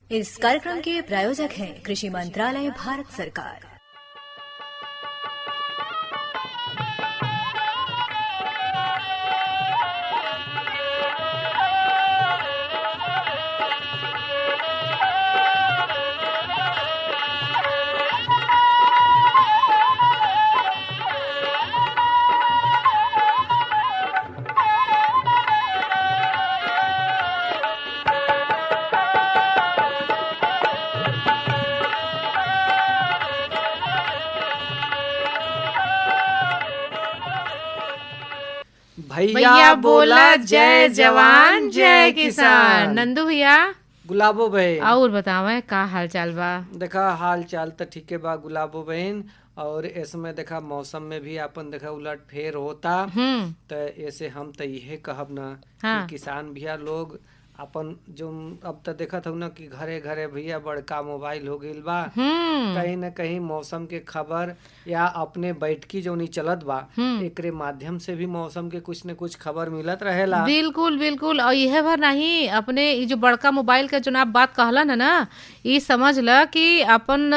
इस कार्यक्रम के प्रायोजक हैं कृषि मंत्रालय, भारत सरकार। भैया बोला जय जवान जय किसान। नंदू भैया, गुलाबो बहन और बतावे का हाल चाल बा? देखा हाल चाल तो ठीक है बा गुलाबो बहन। और इसमें देखा मौसम में भी अपन देखा उलट फेर होता। तो ऐसे हम तो यही कहब ना कि किसान भैया लोग अपन जो अब तो देखा था ना कि घरे घरे भैया बड़का मोबाइल हो गईल बा। कहीं न कहीं मौसम के खबर या अपने बैठकी जो नहीं चलत बा एकरे माध्यम से भी मौसम के कुछ न कुछ खबर मिलत रहेला। बिल्कुल बिल्कुल। और यह भर नहीं, अपने ये जो बड़का मोबाइल का जो आप बात कहला ना, ये समझ ल कि अपन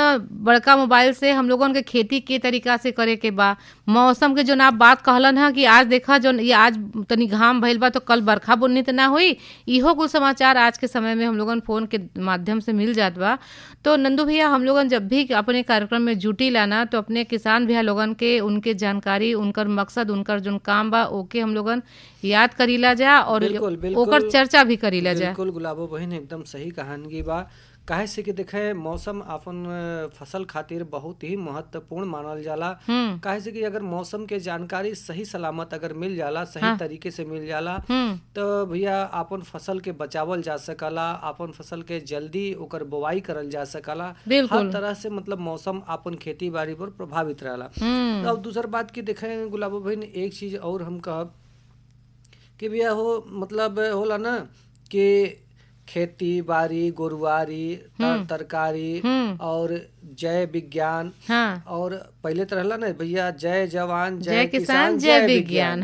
बड़का मोबाइल से हम लोगन के खेती के तरीका से करे के बा। मौसम के जो आप बात कहलन है कि आज देखा जो ये आज तनी घाम भइल बा तो कल बरखा बुन्नी तो ना हुई, इहो कुछ समाचार आज के समय में हम लोगन फोन के माध्यम से मिल जात बा। तो नंदू भैया, हम लोगन जब भी अपने कार्यक्रम में जुटी लाना तो अपने किसान भैया लोगन के उनके जानकारी, उनकर मकसद, उनकर जो काम बा ओके हम लोगन याद करीला जा और बिल्कुल, बिल्कुल, ओकर चर्चा भी करीला जा। बिल्कुल गुलाबो बहन एकदम सही कहानगी बा। काहे से कि देखे मौसम अपन फसल खातिर बहुत ही महत्वपूर्ण मानल जाला। काहे से कि अगर मौसम के जानकारी सही सलामत अगर मिल जाला, सही तरीके से मिल जाला तो भैया अपन फसल के बचावल जा सकला, अपन फसल के जल्दी ओकर बुआई करल जा सकला। हर तरह से मतलब मौसम अपन खेती बाड़ी पर प्रभावित रहला। अब दूसर बात की देखे गुलाबो बहन, एक चीज और हम कहब कि भैया हो मतलब होला ना कि खेती बाड़ी, गोरुआरी, तरकारी और जय विज्ञान। और पहले तो रहला ना भैया जय जवान जय किसान जय विज्ञान।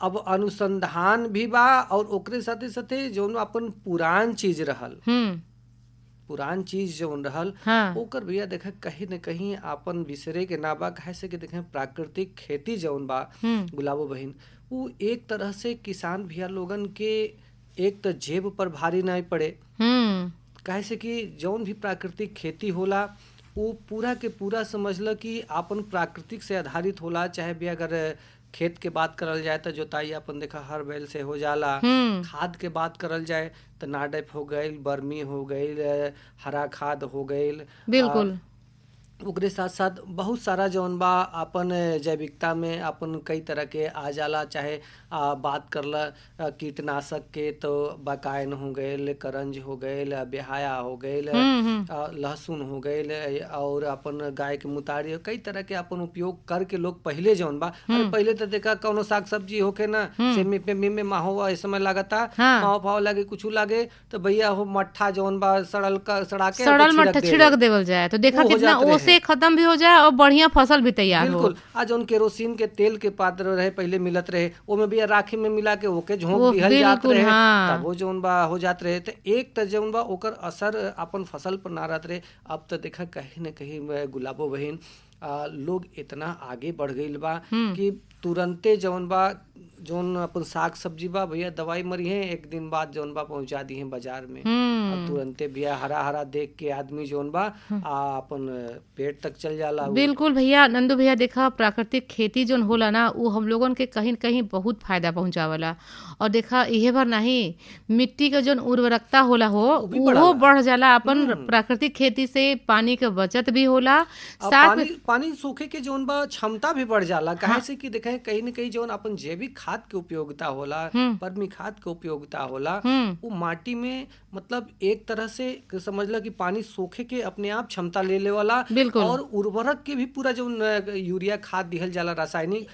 अब अनुसंधान भी बा और ओकरे साथे साथे जो अपन पुरान चीज रहल, पुरान चीज जो रहल ओकर भैया देखे कहीं न कहीं अपन बिसरे के ना बा। कैसे कि देखे प्राकृतिक खेती जौन बा गुलाबो बहन, वो एक तरह से किसान भैया लोगन के एक तो जेब पर भारी नहीं पड़े। कैसे कि जौन भी प्राकृतिक खेती होला वो पूरा के पूरा समझ ल कि अपन प्राकृतिक से आधारित होला। चाहे भी अगर खेत के बात करल जाए तो जोताई अपन देखा हर बैल से हो जाला। खाद के बात करल जाए तो नाडेप हो गईल, बर्मी हो गईल, हरा खाद हो गईल। बिल्कुल। ओकरे साथ साथ बहुत सारा जौन बा अपन जैविकता में अपन कई तरह के आ जाला। चाहे बात करला कीटनाशक के तो बकायन हो गईल, करंज हो गईल, बेहाया हो गईल, लहसुन हो गईल और अपन गाय के मुतारी, कई तरह के अपन उपयोग करके लोग पहले जौन बा। अरे पहले तो देखा कौनो साग सब्जी होके ना सेमी पे में माहो इस समय लागता माहो भाव लागे कुछ लागे तो भैया हो मट्ठा जौन बा सड़ल मट्ठा छिड़क देवल जाए तो देखा कितना ओसे खत्म भी हो जाए और बढ़िया फसल भी तैयार हो। बिल्कुल। आज उन केरोसिन के तेल के पात्र रहे पहले मिलत रहे, वो भी राखी में मिला के ओके झोंक दिहल जात रहे। तब वो जौन बा हो जात रहे। तो एक त जौन बा ओकर असर अपन फसल पर ना रहत रहे। अब तो देखा कहीं न कहीं गुलाबो बहन लोग इतना आगे बढ़ गईल बा कि तुरंते जौन बा जौन अपन साग सब्जी बा भैया दवाई मरी है एक दिन बाद जौन बा पहुंचा दी है बाजार में। अब तुरंते भैया हरा हरा देख के आदमी जौन बा अपन पेट तक चल जाला। बिल्कुल भैया। नंदू भैया देखा प्राकृतिक खेती जौन होला ना वो हम लोगन के कहीं न कहीं बहुत फायदा पहुंचावला। और देखा इहे भर नहीं, मिट्टी के जौन उर्वरकता होला वो बढ़ जाला। अपन प्राकृतिक खेती से पानी के बचत भी होला, साथ में पानी सूखे के जौन बा क्षमता भी बढ़ जाला। काहे से कि देखे कहीं न कहीं जौन अपन जैविक खाद के उपयोगिता होला, वर्मी खाद के उपयोगिता होला, वो माटी में मतलब एक तरह से समझ ला कि पानी सोखे के अपने आप क्षमता ले वाला। और उर्वरक के भी पूरा जो यूरिया खाद दिहल जाला रासायनिक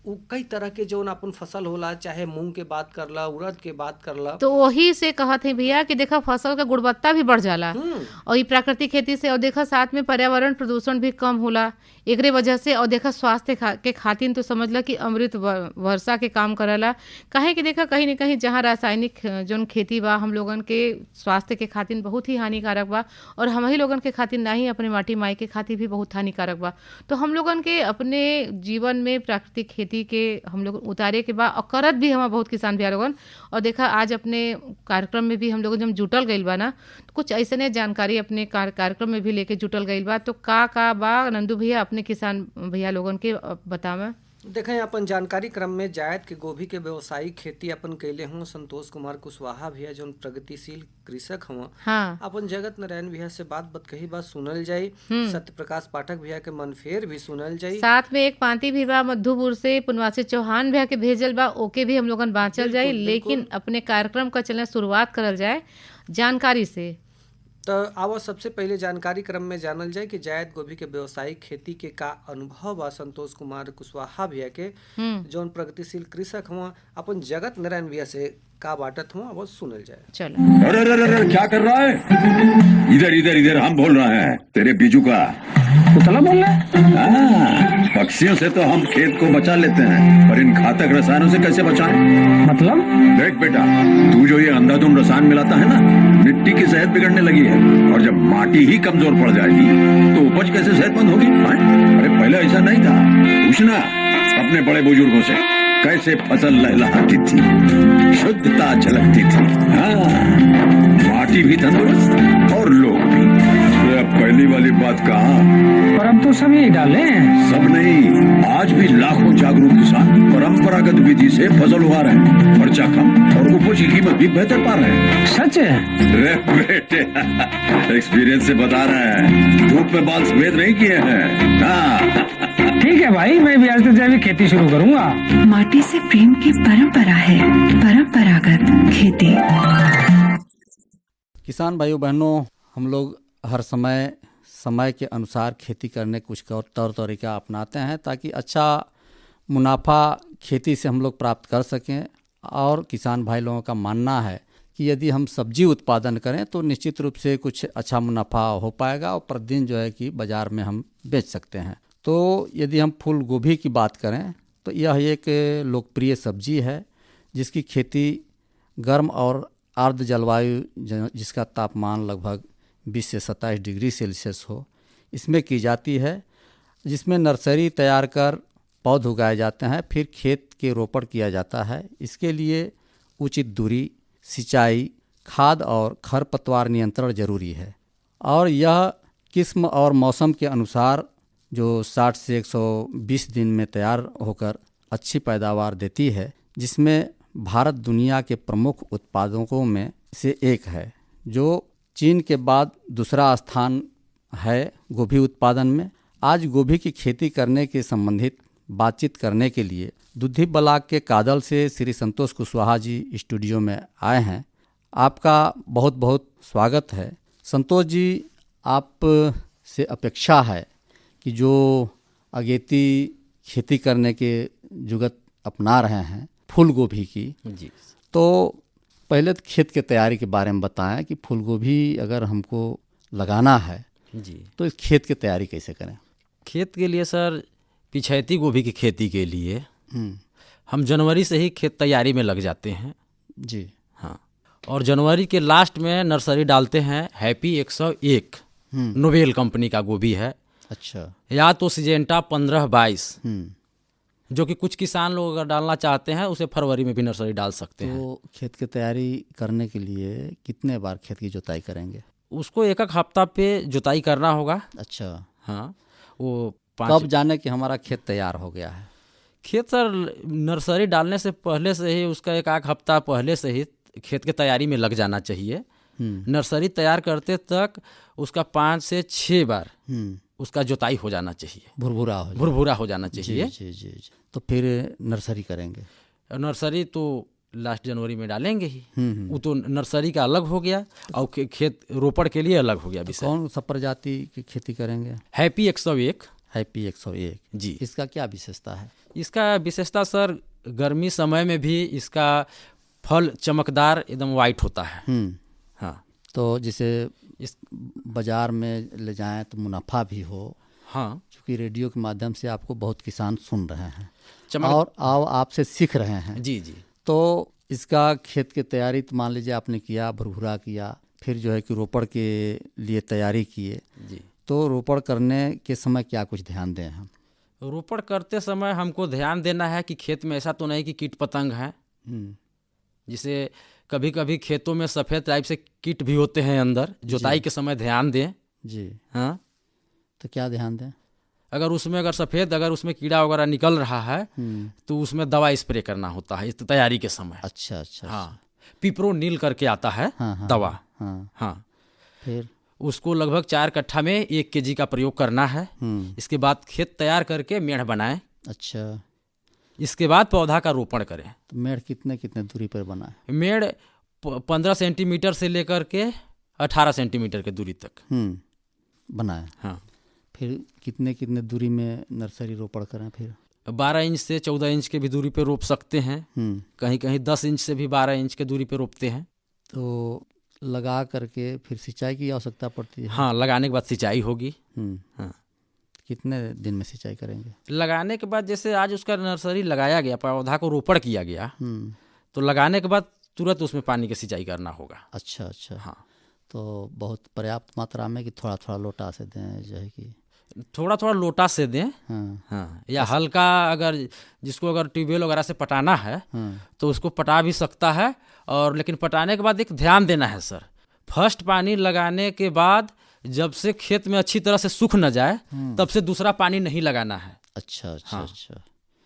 उ कई तरह के जौन अपन फसल होला, चाहे मूंग के बात करला, उड़द के बात करला। तो वही से कहत है भैया कि देखा फसल का गुणवत्ता भी बढ़ जाला और ये प्राकृतिक खेती से, और देखा साथ में पर्यावरण प्रदूषण भी कम होला एकरे वजह से। और देखा स्वास्थ्य के खातिर तो समझ ला कि अमृत वर्षा के काम करला। काहे कि देखा कहीं न कहीं जहाँ रासायनिक जौन खेती बा हम लोगन के स्वास्थ्य के खातिर बहुत ही हानिकारक बा, और हम ही लोगन के खातिर ना ही अपने माटी माई के खातिर भी बहुत हानिकारक बा। तो हम लोगन के अपने जीवन में प्राकृतिक खेती के हम लोग उतारे के बा, और करत भी हमारा बहुत किसान भैया लोगन। और देखा आज अपने कार्यक्रम में भी हम लोग जब जुटल गइल बा ना, तो कुछ ऐसे जानकारी अपने कार्यक्रम में भी लेके जुटल गइल बा। तो का बा नंदू भैया अपने किसान भैया लोगन के बतावे। देखें अपन जानकारी क्रम में जायद के गोभी के व्यवसायिक खेती अपन कैले हों संतोष कुमार कुशवाहा भैया जो प्रगतिशील कृषक हुआ। हाँ। अपन जगत नारायण भैया से बात कही बात सुनल जाई, सत्य प्रकाश पाठक भैया के मनफेर भी सुनल जाई। साथ में एक पांति भी बा मधुपुर से पुनवासी चौहान भैया के भेजल बा, ओके भी हम लोगन बाँचल जाई। लेकिन अपने कार्यक्रम का चलने शुरुआत करल जाए जानकारी से। तो आवा सबसे पहले जानकारी क्रम में जानल जाए कि जायद गोभी के व्यवसायिक खेती के का अनुभव बा संतोष कुमार कुशवाहा भैया के जौन प्रगतिशील कृषक हुआ। अपन जगत नारायण भैया से का बाटत हुआ वो सुनल जाए। चलो। अरे क्या कर रहा है? इधर इधर इधर हम बोल रहे हैं तेरे बीजू का। उतला बोल रहा है? पक्षियों से तो हम खेत को बचा लेते हैं, पर इन घातक रसायनों से कैसे बचाएं? मतलब? देख बेटा, तू जो ये अंधाधुंध रसायन मिलाता है ना, मिट्टी की सेहत बिगड़ने लगी है। और जब माटी ही कमजोर पड़ जाएगी तो उपज कैसे सेहतमंद होगी? अरे पहले ऐसा नहीं था। पूछना अपने बड़े बुजुर्गों से, कैसे फसल लहलहाती थी, शुद्धता झलकती थी। हाँ, माटी भी तंदुरुस्त और लोग भी। पहली वाली बात कहा, पर अब तो सब यही डाले हैं। सब नहीं, आज भी लाखों जागरूक किसान परंपरागत विधि से फसल उगा रहे हैं। खर्चा कम और उपज की कीमत भी बेहतर पा रहे हैं। सच है? अरे बेटे, एक्सपीरियंस से बता रहे हैं, धूप में बाल सफेद नहीं किए हैं। हाँ। ठीक है भाई, मैं भी आज से जैविक खेती शुरू करूंगा। माटी से प्रेम की परंपरा है परंपरागत खेती। किसान भाइयों बहनों, हम लोग हर समय के अनुसार खेती करने कुछ तौर तरीका अपनाते हैं ताकि अच्छा मुनाफा खेती से हम लोग प्राप्त कर सकें। और किसान भाई लोगों का मानना है कि यदि हम सब्जी उत्पादन करें तो निश्चित रूप से कुछ अच्छा मुनाफा हो पाएगा और प्रतिदिन जो है कि बाज़ार में हम बेच सकते हैं। तो यदि हम फूल गोभी की बात करें तो यह एक लोकप्रिय सब्जी है जिसकी खेती गर्म और आर्द्र जलवायु जिसका तापमान लगभग 20 से 27 डिग्री सेल्सियस हो, इसमें की जाती है, जिसमें नर्सरी तैयार कर पौध उगाए जाते हैं, फिर खेत के रोपण किया जाता है। इसके लिए उचित दूरी, सिंचाई, खाद और खरपतवार नियंत्रण जरूरी है। और यह किस्म और मौसम के अनुसार जो 60 से 120 दिन में तैयार होकर अच्छी पैदावार देती है, जिसमें भारत दुनिया के प्रमुख उत्पादकों में से एक है, जो चीन के बाद दूसरा स्थान है गोभी उत्पादन में। आज गोभी की खेती करने के संबंधित बातचीत करने के लिए दुधी ब्लॉक के कादल से श्री संतोष कुशवाहा जी स्टूडियो में आए हैं। आपका बहुत बहुत स्वागत है। संतोष जी, आप से अपेक्षा है कि जो अगेती खेती करने के जुगत अपना रहे हैं फूल गोभी की जी, तो पहले तो खेत की तैयारी के बारे में बताएं कि फूल गोभी अगर हमको लगाना है जी तो इस खेत की तैयारी कैसे करें? खेत के लिए सर, पिछैती गोभी की खेती के लिए हम जनवरी से ही खेत तैयारी में लग जाते हैं जी। हाँ, और जनवरी के लास्ट में नर्सरी डालते हैं। हैप्पी 101 नोवेल कंपनी का गोभी है। अच्छा। या तो सिजेंटा 1522 जो कि कुछ किसान लोग अगर डालना चाहते हैं उसे फरवरी में भी नर्सरी डाल सकते हैं। तो खेत की तैयारी करने के लिए कितने बार खेत की जुताई करेंगे? उसको एक हफ्ता पे जुताई करना होगा। अच्छा। हाँ, वो कब जाने कि हमारा खेत तैयार हो गया है? खेत सर नर्सरी डालने से पहले से ही, उसका एक हफ्ता पहले से ही खेत की तैयारी में लग जाना चाहिए। नर्सरी तैयार करते तक उसका 5 से 6 बार उसका जुताई हो जाना चाहिए, भुरभुरा हो जाना चाहिए। जी, जी, जी। तो फिर नर्सरी करेंगे? नर्सरी तो लास्ट जनवरी में डालेंगे ही। वो तो नर्सरी का अलग हो गया और खेत रोपण के लिए अलग हो गया विषय। कौन सा प्रजाति की खेती करेंगे? हैप्पी 101। हैप्पी 101 जी। इसका क्या विशेषता है? इसका विशेषता सर, गर्मी समय में भी इसका फल चमकदार एकदम वाइट होता है। हाँ, तो जिसे इस बाजार में ले जाएं तो मुनाफा भी हो। हाँ, क्योंकि रेडियो के माध्यम से आपको बहुत किसान सुन रहे हैं चमक और आपसे सीख रहे हैं। जी जी। तो इसका खेत की तैयारी तो मान लीजिए आपने किया, भुरभुरा किया, फिर जो है कि रोपड़ के लिए तैयारी किए। जी, तो रोपड़ करने के समय क्या कुछ ध्यान दें हम? रोपड़ करते समय हमको ध्यान देना है कि खेत में ऐसा तो नहीं कि कीट पतंग है। जिसे कभी कभी खेतों में सफ़ेद टाइप से कीट भी होते हैं अंदर, जुताई के समय ध्यान दें। जी हाँ, तो क्या ध्यान दें? अगर उसमें कीड़ा वगैरह निकल रहा है तो उसमें दवा स्प्रे करना होता है इस तैयारी के समय। अच्छा अच्छा। हाँ, पिप्रोनिल करके आता है दवा। हाँ, फिर उसको लगभग 4 कट्ठा में 1 kg का प्रयोग करना है। इसके बाद खेत तैयार करके मेड़ बनाएं। अच्छा, इसके बाद पौधा का रोपण करें। तो मेड़ कितने कितने दूरी पर बना है? मेड़ 15 सेंटीमीटर से लेकर के 18 सेंटीमीटर के दूरी तक बनाए। हाँ, फिर कितने कितने दूरी में नर्सरी रोपण करें? फिर 12 इंच से 14 इंच के भी दूरी पे रोप सकते हैं। कहीं कहीं 10 इंच से भी 12 इंच के दूरी पे रोपते हैं। तो लगा करके फिर सिंचाई की आवश्यकता पड़ती है? हाँ, लगाने के बाद सिंचाई होगी। हाँ, कितने दिन में सिंचाई करेंगे? लगाने के बाद जैसे आज उसका नर्सरी लगाया गया, पौधा को रोपण किया गया, तो लगाने के बाद तुरंत उसमें पानी की सिंचाई करना होगा। अच्छा अच्छा। हाँ, तो बहुत पर्याप्त मात्रा में कि थोड़ा थोड़ा लोटा से दें, जो है कि थोड़ा थोड़ा लोटा से दें। हाँ, या हल्का, अगर जिसको अगर ट्यूबवेल वगैरह से पटाना है तो उसको पटा भी सकता है। और लेकिन पटाने के बाद एक ध्यान देना है सर, फर्स्ट पानी लगाने के बाद जब से खेत में अच्छी तरह से सूख न जाए तब से दूसरा पानी नहीं लगाना है। अच्छा अच्छा। हाँ, अच्छा,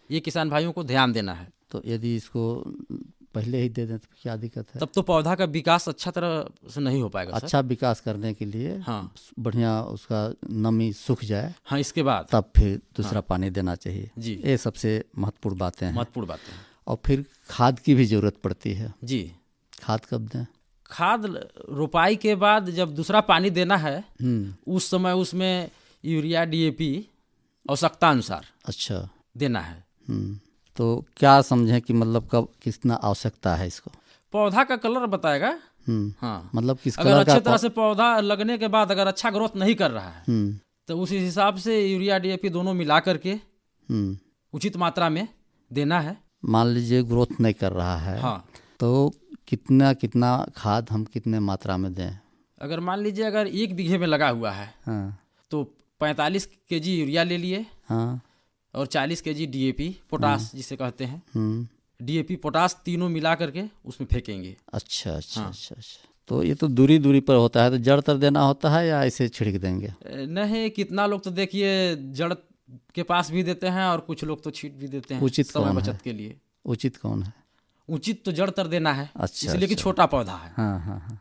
ये किसान भाइयों को ध्यान देना है। तो यदि इसको पहले ही दे दें तो क्या दिक्कत है? तब तो पौधा का विकास अच्छा तरह से नहीं हो पाएगा सर। अच्छा विकास करने के लिए बढ़िया उसका नमी सूख जाए, हाँ, इसके बाद तब फिर दूसरा पानी देना चाहिए। जी, ये सबसे महत्वपूर्ण बातें हैं। महत्वपूर्ण बातें हैं। और फिर खाद की भी जरूरत पड़ती है। जी, खाद कब दें? खाद रोपाई के बाद जब दूसरा पानी देना है उस समय उसमें यूरिया DAP आवश्यकता अनुसार अच्छा देना है। तो क्या समझें कि मतलब कब कितना आवश्यकता है इसको? पौधा का कलर बताएगा। हाँ, मतलब किस अगर कलर का अच्छे तरह से पौधा लगने के बाद अगर अच्छा ग्रोथ नहीं कर रहा है तो उस हिसाब से यूरिया DAP दोनों मिला करके उचित मात्रा में देना है। मान लीजिए ग्रोथ नहीं कर रहा है, हाँ, तो कितना कितना खाद हम कितने मात्रा में दें? अगर मान लीजिए अगर 1 बीघे में लगा हुआ है तो 45 kg यूरिया ले लिए और 40 kg DAP पोटास जिसे कहते हैं, DAP पोटास तीनों मिला करके उसमें फेंकेंगे। अच्छा अच्छा। अच्छा अच्छा। तो ये तो दूरी दूरी पर होता है, तो जड़ तर देना होता है या ऐसे छिड़क देंगे? नहीं, कितना लोग तो देखिए जड़ के पास भी देते हैं और कुछ लोग तो छींट भी देते हैं। उचित समय बचत के लिए उचित कौन है? उचित तो जड़ तर देना है। अच्छा, इसलिए कि छोटा पौधा है। हाँ हाँ हाँ।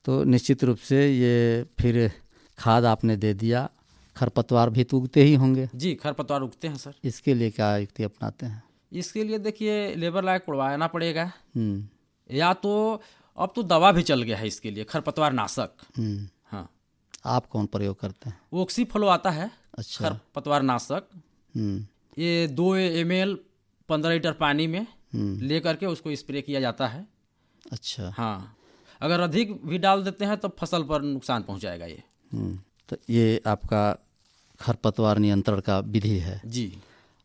तो निश्चित रूप से ये फिर खाद आपने दे दिया, खरपतवार भी तो उगते ही होंगे? जी, खरपतवार उगते हैं सर। इसके लिए क्या युक्ति अपनाते हैं? इसके लिए देखिए लेबर लायक उड़वाना पड़ेगा, या तो अब तो दवा भी चल गया है इसके लिए, खरपतवार नाशक। हाँ, आप कौन प्रयोग करते हैं? ऑक्सी फ्लो आता है। अच्छा। खरपतवार नाशक ये 2 ml 15 लीटर पानी में ले करके उसको स्प्रे किया जाता है। अच्छा। हाँ, अगर अधिक भी डाल देते हैं तो फसल पर नुकसान पहुंचाएगा ये। तो ये आपका खरपतवार नियंत्रण का विधि है। जी।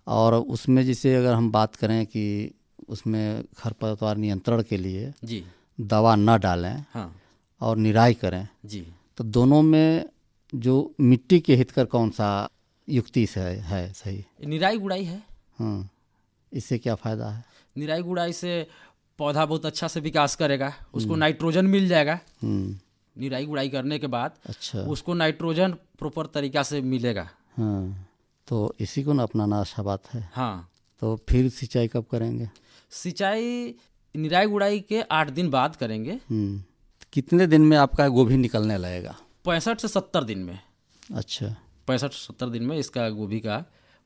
और उसमें जैसे अगर हम बात करें कि उसमें खरपतवार नियंत्रण के लिए जी दवा न डालें और निराई करें, जी, तो दोनों में जो मिट्टी के हितकर कौन सा युक्ति से है सही? निराई गुड़ाई है। इससे क्या फ़ायदा है? निराई गुड़ाई से पौधा बहुत अच्छा से विकास करेगा, उसको नाइट्रोजन मिल जाएगा। निराई गुड़ाई करने के बाद अच्छा, उसको नाइट्रोजन प्रॉपर तरीका से मिलेगा। तो इसी को ना अपनाना अच्छा बात है। हाँ, तो फिर सिंचाई कब करेंगे? सिंचाई निराई गुड़ाई के 8 दिन बाद करेंगे। कितने दिन में आपका गोभी निकलने लगेगा? 65 से 70 दिन में। अच्छा, 65 से 70 दिन में इसका गोभी का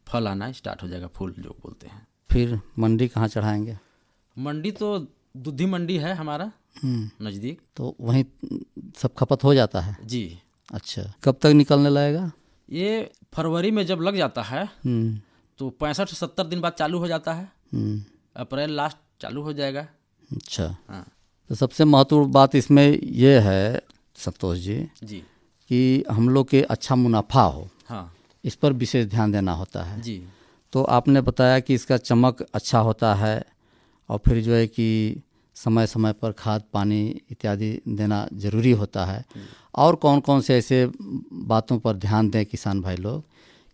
फल आना स्टार्ट हो जाएगा, फूल जो बोलते हैं। फिर मंडी कहाँ चढ़ाएंगे? मंडी तो दुधी मंडी है हमारा नज़दीक, तो वहीं सब खपत हो जाता है? जी। अच्छा, कब तक निकलने लगेगा? ये फरवरी में जब लग जाता है तो 65 से 70 दिन बाद चालू हो जाता है। अप्रैल लास्ट चालू हो जाएगा। अच्छा। हाँ तो सबसे महत्वपूर्ण बात इसमें ये है संतोष जी जी कि हम लोग के अच्छा मुनाफा हो, हाँ इस पर विशेष ध्यान देना होता है। जी तो आपने बताया कि इसका चमक अच्छा होता है और फिर जो है कि समय समय पर खाद पानी इत्यादि देना ज़रूरी होता है। और कौन कौन से ऐसे बातों पर ध्यान दें किसान भाई लोग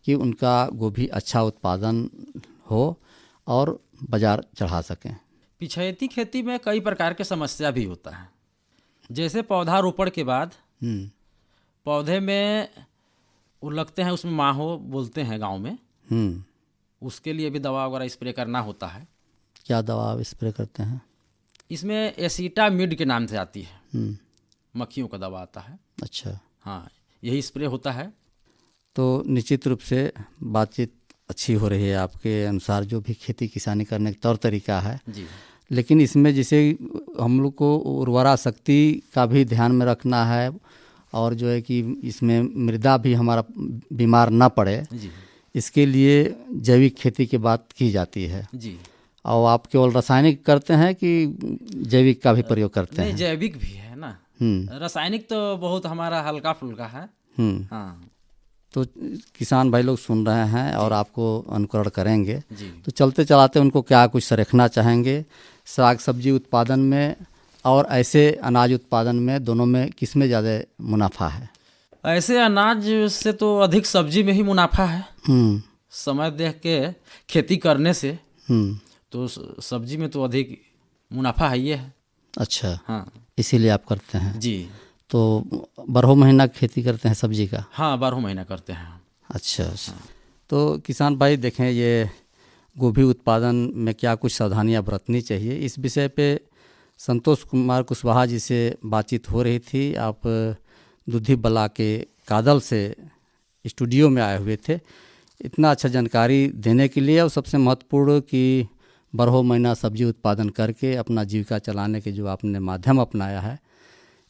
कि उनका गोभी अच्छा उत्पादन हो और बाज़ार चढ़ा सकें? पिछैती खेती में कई प्रकार के समस्या भी होता है। जैसे पौधा रोपण के बाद पौधे में वो लगते हैं, उसमें माहो बोलते हैं गांव में, उसके लिए भी दवा वगैरह स्प्रे करना होता है। क्या दवा आप स्प्रे करते हैं? इसमें एसीटामिड के नाम से आती है, मक्खियों का दवा आता है। अच्छा। हाँ, यही स्प्रे होता है। तो निश्चित रूप से बातचीत अच्छी हो रही है आपके अनुसार, जो भी खेती किसानी करने का तौर तरीका है जी। लेकिन इसमें जैसे हम लोग को उर्वरा शक्ति का भी ध्यान में रखना है और जो है कि इसमें मृदा भी हमारा बीमार ना पड़े, जी इसके लिए जैविक खेती की बात की जाती है। जी। और आप केवल रासायनिक करते हैं कि जैविक का भी प्रयोग करते नहीं, हैं? जैविक भी है ना। रासायनिक तो बहुत हमारा हल्का फुल्का है। हाँ। तो किसान भाई लोग सुन रहे हैं और आपको अनुकरण करेंगे। जी। तो चलते चलाते उनको क्या कुछ सरखना चाहेंगे साग सब्जी उत्पादन में और ऐसे अनाज उत्पादन में, दोनों में किस में ज़्यादा मुनाफा है? ऐसे अनाज से तो अधिक सब्जी में ही मुनाफा है। समय देख के खेती करने से तो सब्जी में तो अधिक मुनाफा है ये है। अच्छा। हाँ, इसीलिए आप करते हैं? जी। तो बारह महीना खेती करते हैं सब्जी का? हाँ, 12 महीना करते हैं। अच्छा। तो किसान भाई देखें, ये गोभी उत्पादन में क्या कुछ सावधानियां बरतनी चाहिए, इस विषय पे संतोष कुमार कुशवाहा जी से बातचीत हो रही थी। आप दुधी बला के कादल से स्टूडियो में आए हुए थे। इतना अच्छा जानकारी देने के लिए और सबसे महत्वपूर्ण कि 12 महीना सब्जी उत्पादन करके अपना जीविका चलाने के जो आपने माध्यम अपनाया है,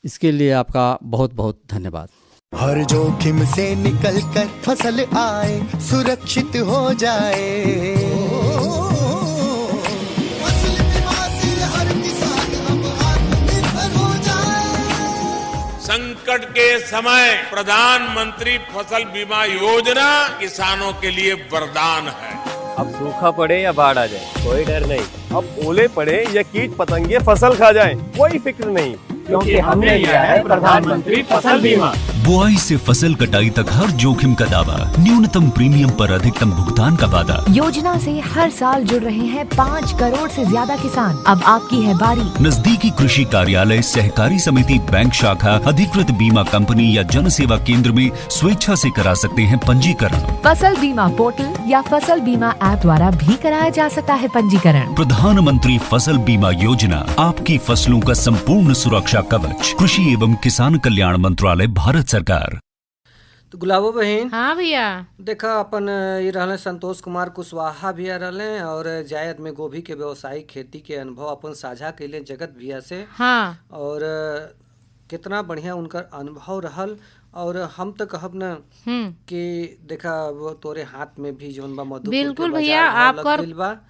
इसके लिए आपका बहुत बहुत धन्यवाद। हर जोखिम से निकल कर फसल आए, सुरक्षित हो जाए, फसल बीमा से हर किसान अब आत्मनिर्भर हो जाए। संकट के समय प्रधानमंत्री फसल बीमा योजना किसानों के लिए वरदान है। अब सूखा पड़े या बाढ़ आ जाए कोई डर नहीं, अब ओले पड़े या कीट पतंगे फसल खा जाए कोई फिक्र नहीं, क्योंकि हमने लिया है प्रधानमंत्री फसल बीमा। बुआई से फसल कटाई तक हर जोखिम का दावा, न्यूनतम प्रीमियम पर अधिकतम भुगतान का वादा। योजना से हर साल जुड़ रहे हैं 5 करोड़ से ज्यादा किसान। अब आपकी है बारी। नजदीकी कृषि कार्यालय, सहकारी समिति, बैंक शाखा, अधिकृत बीमा कंपनी या जन सेवा केंद्र में स्वेच्छा से करा सकते हैं पंजीकरण। फसल बीमा पोर्टल या फसल बीमा ऐप द्वारा भी कराया जा सकता है पंजीकरण। प्रधानमंत्री फसल बीमा योजना, आपकी फसलों का संपूर्ण सुरक्षा कवच। कृषि एवं किसान कल्याण मंत्रालय, भारत सरकार। तो गुलाबो बहन। हाँ भैया। देखा अपन ये रहले संतोष कुमार कुशवाहा भैया रहले और जायद में गोभी के व्यवसायिक खेती के अनुभव अपन साझा कैले जगत भैया से। हाँ। और कितना बढ़िया उनका अनुभव रहल। और हम तो कहब न कि देखा वो तोरे हाथ में भी जोन बा मधुपुर बिल्कुल भैया, आपकर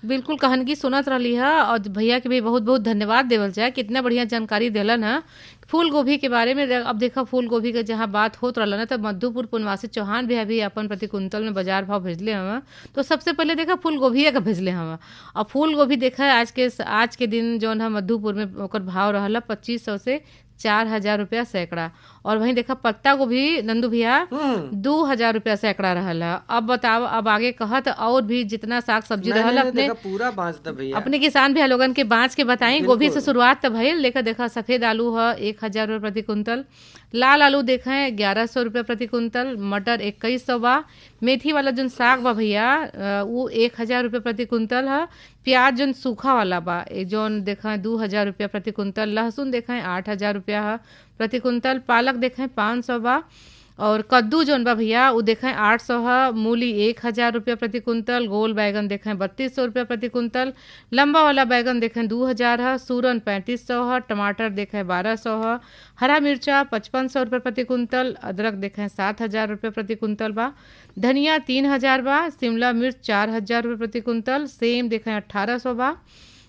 बिल्कुल कहानी सुनत रही है और भैया के भी बहुत बहुत धन्यवाद देवल जाए। कितना बढ़िया जानकारी देलन है फूल गोभी के बारे में। अब देखा फूल गोभी के जहाँ बात होत रहा ना, तो मधुपुर पुनवासी चौहान भी अभी अपन प्रति कुंतल में बाजार भाव भेजले हम। तो सबसे पहले देखा फूल गोभी का भेजले हम। और फूल गोभी देखा आज के दिन जौन है मधुपुर में ओकर भाव रहा 2500 से 4000 रुपया सैकड़ा। और वहीं देखा पत्ता गोभी नंदू भैया 2000 रुपया सैकड़ा रहला। अब बताओ, अब आगे कहत और भी जितना साग सब्जी रहला अपने पूरा बाँच द भैया, अपने किसान भैया लोगन के बाँच के बताई। गोभी से शुरुआत तो भइल। लेकर देखा सफेद आलू है 1000 रुपये प्रति कुंतल, लाल आलू देखा है 1100 रुपये प्रति कुंतल, मटर 2100 बा, मेथी वाला जो साग बा भैया वो 1000 रुपये प्रति कुंतल है, प्याज जो सूखा वाला बा जौन देखा है 2000 रुपया प्रति कुंतल, लहसुन देखा है 8000 रुपया है प्रति कुंतल, पालक देखा है 500 बा, और कद्दू जौन बा भैया वो देखें 800 है, मूली 1000 रुपया प्रति कुंतल, गोल बैगन देखें 3200 रुपया प्रति कुंतल, लंबा वाला बैगन देखें 2000 है, सूरन 3500 है, टमाटर देखें 1200 है, हरा मिर्चा 5500 रुपये प्रति कुंतल, अदरक देखें 7000 रुपये प्रति कुंतल बा, धनिया 3000 बा, शिमला मिर्च 4000 रुपये प्रति कुंतल, सेम देखें 1800 बा,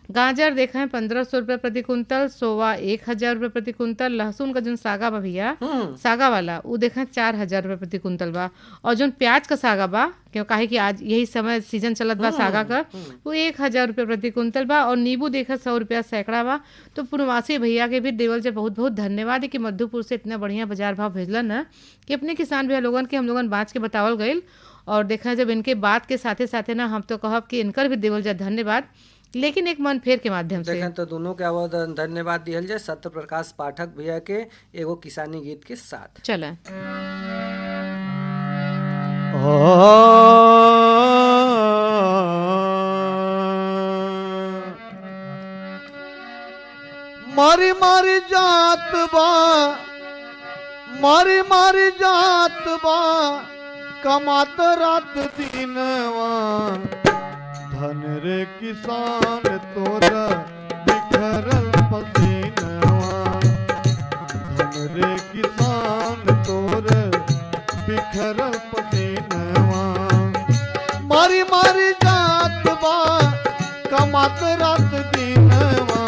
गाजर देखें 1500 रुपये प्रति कुंतल, सोवा 1000 रुपये प्रति कुंतल, लहसुन का जो सागा बा भैया सागा वाला वो देखें 4000 रुपये प्रति कुंतल बा, और जो प्याज का सागा बा क्यों काहे कि आज यही समय सीजन चलत बा सागा का वो 1000 रुपये प्रति कुंतल बा, और नींबू देखें 100 रुपया सैकड़ा बा। तो पूर्णवासी भैया के भी देवल से बहुत बहुत धन्यवाद है कि मधुपुर से इतना बढ़िया बाजार भाव भेजलन है कि अपने किसान भैया लोगन के हम लोगन बाँच के बतावल गईल। और देखा जब इनके बात के साथे साथे ना हम तो कहब कि इनकर भी देवल जा धन्यवाद, लेकिन एक मन फेर के माध्यम से देखें तो दोनों के आवाज धन्यवाद दिहल जाए सत्य प्रकाश पाठक भैया के एगो किसानी गीत के साथ। चला मारी मारी जात बा, मारी मारी जात बा, कमात रात दिनवा, धन रे किसान तोरा बिखरल पसीनवा, धन रे किसान तोरा बिखरल पसीनवा, मारी मारी जात बा, कमात रात दिनवा,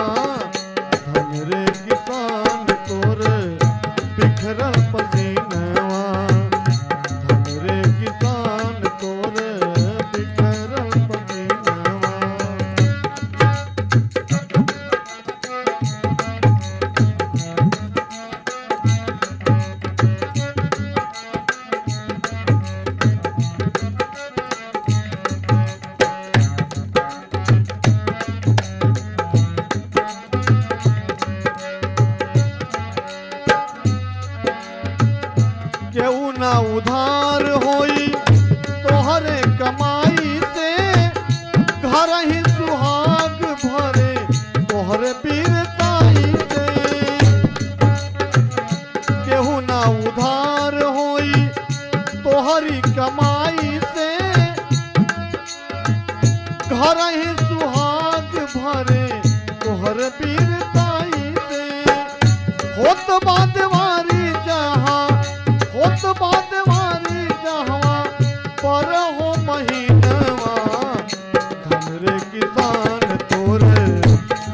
धन रे किसान तोरा बिखरल पसीनवा, धन रे किसान तोरा बिखरल केहू ना उधार होई तोहरे कमाई से, घर ही सुहाग भरे तोहरे बीरताई से, केहू ना उधार होई तोहरी कमाई से, घर ही सुहाग भरे तोहरे बीरताई से, होत बादवारी जहाँ होत बादवारी जहाँ पर हो महीनवा, धन रे किसान तोरे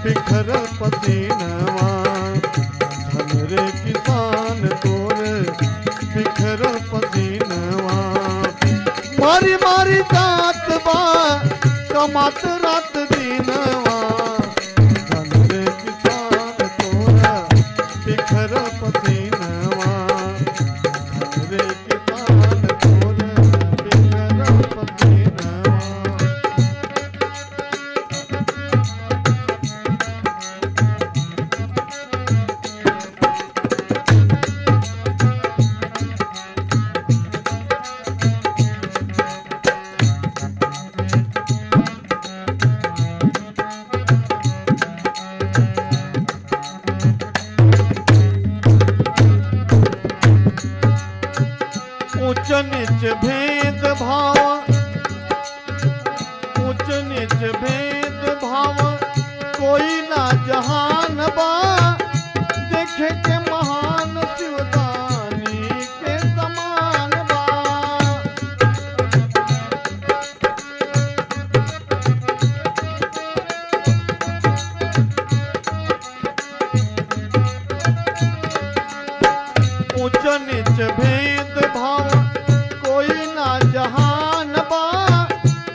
बिखरल पसीनवा, धन रे किसान तोरे बिखरल पसीनवा, मारी मारी जात बा, कमात रात दिनवा, धन रे किसान तोरा बिखरल पसीनवा, रे किसान तोरे बिखरल पसीनवा। ऊंच नीच भेद भाव, ऊंच नीच भेद भाव, कोई ना जहान बा, देखे के महान शिवदानी के समान बा, ऊंच नीच भेद भाव, कोई ना जहान बा,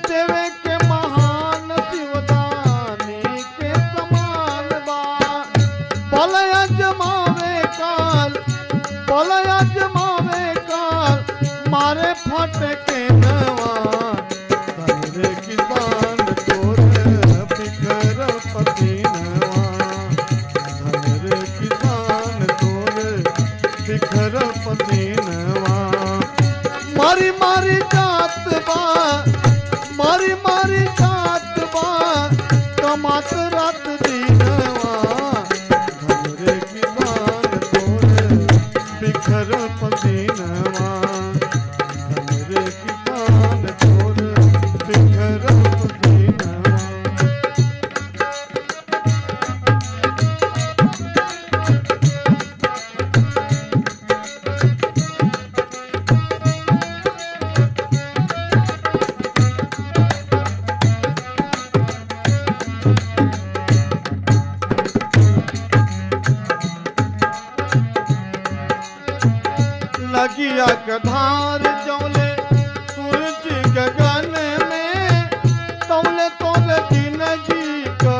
देवे के महान शिवदानी के समान बा, बल अजमावे काल, बल अजमावे काल, मारे फट के नवा, धन रे किसान तोरे बिखरल पसीनवा, धन रे किसान तोरे बिखरल पसीनवा, मारी मारी जात बा, मारी मारी जात बा, कमात रात दिनवा, धन रे किसान तोरे बिखरल पसीनवा, नगिया के धार जौले सूरज गगन में तौले तौले जिंदगी का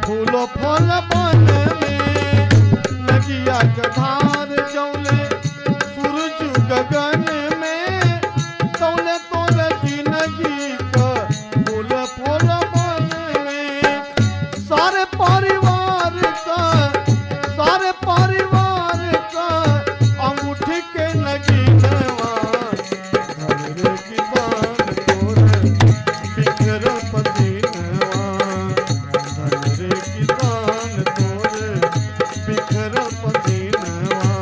फूल फल बन में नगिया के धार जौले सूरज गगन में तौले तौले जिंदगी का फूल फल बन में सारे परिवार का अंगूठी के नगीनवा धनरे की दान तोरे बिखर पसीनवा धनरे की दान तोरे बिखर पसीनवा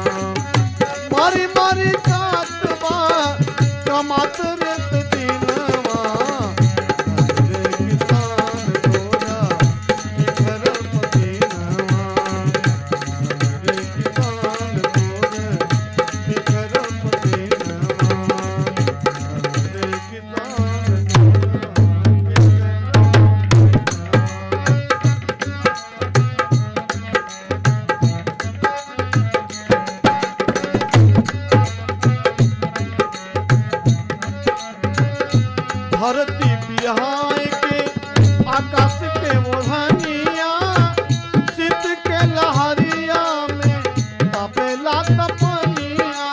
मारी मारी काटवा कमात रेत दिनवा धनरे की दान तोरा बिखर पसीनवा धनरे की दान तोरे बिखर पसीनवा धनरे की दान धरती बिहाय के आकाश के ओढ़निया शीत के लहरिया में तपेला तपनिया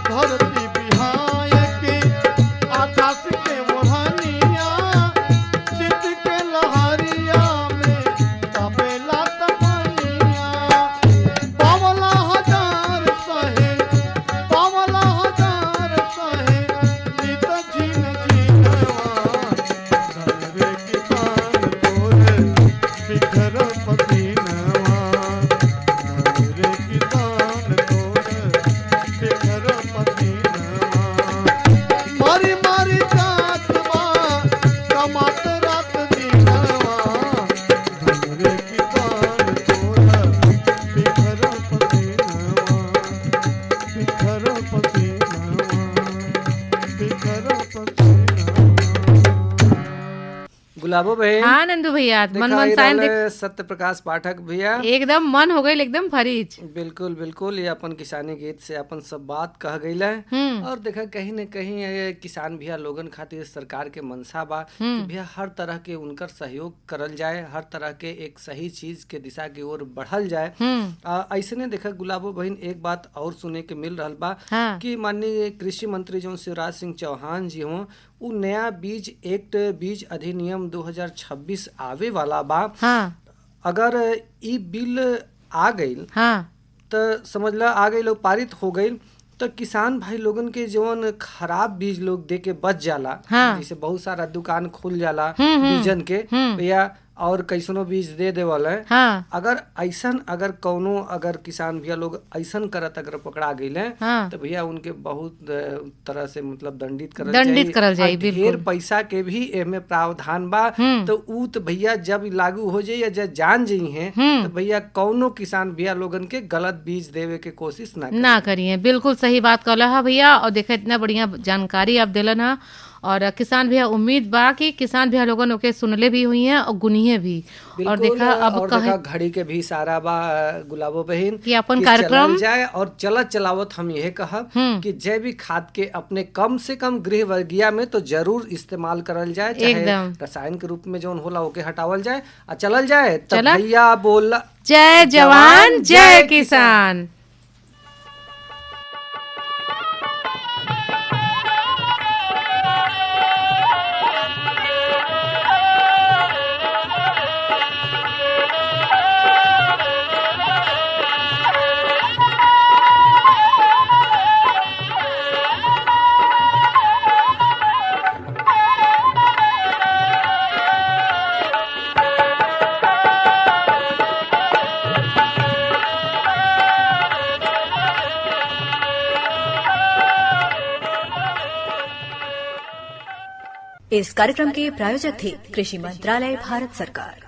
धरती बिहाय के आकाश के ओढ़निया शीत के लहरिया में तपेला तपनिया बावला हजार सहे नित झीन धनरे की दान तोरे बिखर पसीनवा धनरे की दान तोरे बिखर पसीनवा मारी मारी जातवा कमात रात दिनवा धनरे की दान तोरे बिखर पसीनवा बिखर पसीनवा बिखर पसीनवा गुलाबो बहन हाँ नंदू भैया मन देखा मन ही साइन रहले सत्य प्रकाश पाठक भैया एकदम मन हो गई एकदम फरीज। बिल्कुल बिल्कुल ये अपन किसानी गीत से अपन सब बात कह गई है और देखा कहीं न कहीं ये किसान भैया लोगन खातिर सरकार के मनसा बा कि भैया हर तरह के उनकर सहयोग करल जाए, हर तरह के एक सही चीज के दिशा की ओर बढ़ल जाए। ऐसे ने देखा गुलाबो बहन एक बात और सुने के मिल रहल बा कि माननीय कृषि मंत्री जो शिवराज सिंह चौहान जी हों उ नया बीज एक्ट बीज अधिनियम 2026 आवे वाला बा। अगर ई बिल आ गईल तो समझ ला आ गई पारित हो गई तो किसान भाई लोगन के जवन खराब बीज लोग दे के बच जाला, जैसे बहुत सारा दुकान खुल जाला बीजन के भैया और कैसनो बीज दे देवल है। अगर ऐसन अगर कौनो अगर किसान भैया लोग ऐसन करत अगर पकड़ा गए तो भैया उनके बहुत तरह से मतलब दंडित करल जाए। ढेर पैसा के भी एमे प्रावधान बा तो ऊ तो भैया जब लागू हो जाए या जब जान जाई है तो भैया कौनो किसान भैया लोगन के गलत बीज देवे के कोशिश ना करिए। बिल्कुल सही बात कहला है भैया और देखा इतना बढ़िया जानकारी आप दिलन है और किसान भैया उम्मीद बा कि किसान भैया लोगन ओके सुनले भी हुई हैं और गुनिये भी। और देखा अब और देखा घड़ी के भी सारा बा गुलाबो बहन कि अपन कार्यक्रम जाए और चलावत हम यह कहब कि जैविक खाद के अपने कम से कम गृह वर्गीय में तो जरूर इस्तेमाल करल जाए, चाहे रसायन के रूप में जो होला ओके हटावल जाए और चलल जाए। तब भैया बोला जय जवान जय किसान। इस कार्यक्रम के प्रायोजक थे कृषि मंत्रालय भारत सरकार।